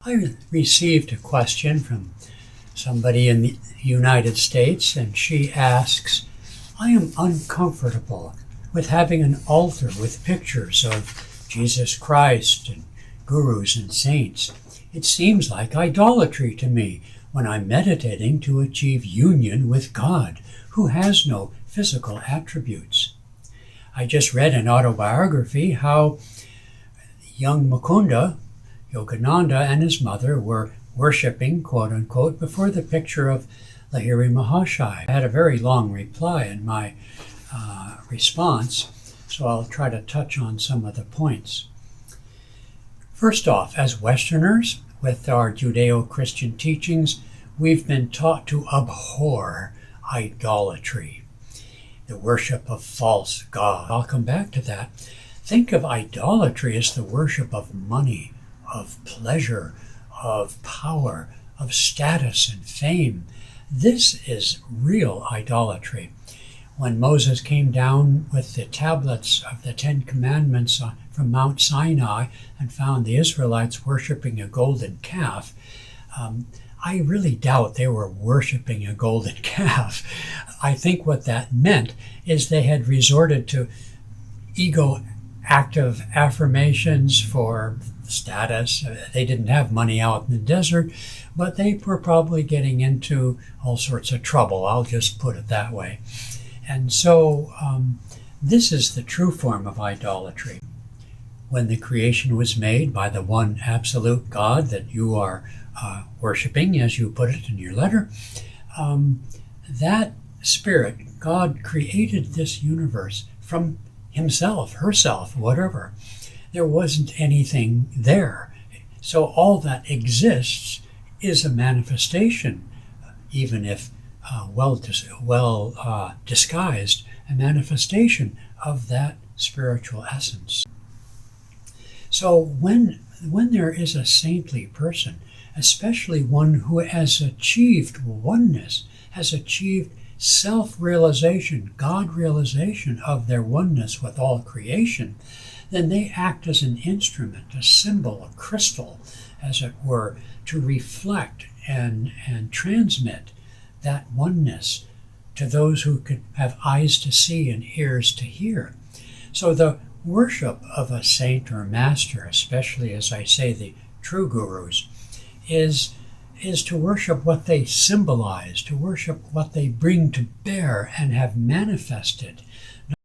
I received a question from somebody in the United States, and she asks, I am uncomfortable with having an altar with pictures of Jesus Christ and gurus and saints. It seems like idolatry to me when I'm meditating to achieve union with God, who has no physical attributes. I just read an autobiography how young Mukunda, Yogananda, and his mother were worshipping, quote unquote, before the picture of Lahiri Mahashai. I had a very long reply in my response, so I'll try to touch on some of the points. First off, as Westerners, with our Judeo-Christian teachings, we've been taught to abhor idolatry, the worship of false gods. I'll come back to that. Think of idolatry as the worship of money, of pleasure, of power, of status and fame. This is real idolatry. When Moses came down with the tablets of the Ten Commandments from Mount Sinai and found the Israelites worshiping a golden calf, I really doubt they were worshiping a golden calf. I think what that meant is they had resorted to ego-active affirmations for status. They didn't have money out in the desert, but they were probably getting into all sorts of trouble. I'll just put it that way. And so this is the true form of idolatry. When the creation was made by the one absolute God that you are worshiping, as you put it in your letter, that spirit, God, created this universe from himself, herself, whatever. There wasn't anything there. So all that exists is a manifestation, even if well disguised, a manifestation of that spiritual essence. So when there is a saintly person, especially one who has achieved oneness, has achieved self-realization, God-realization of their oneness with all creation, then they act as an instrument, a symbol, a crystal, as it were, to reflect and transmit that oneness to those who could have eyes to see and ears to hear. So the worship of a saint or master, especially, as I say, the true gurus, is to worship what they symbolize, to worship what they bring to bear and have manifested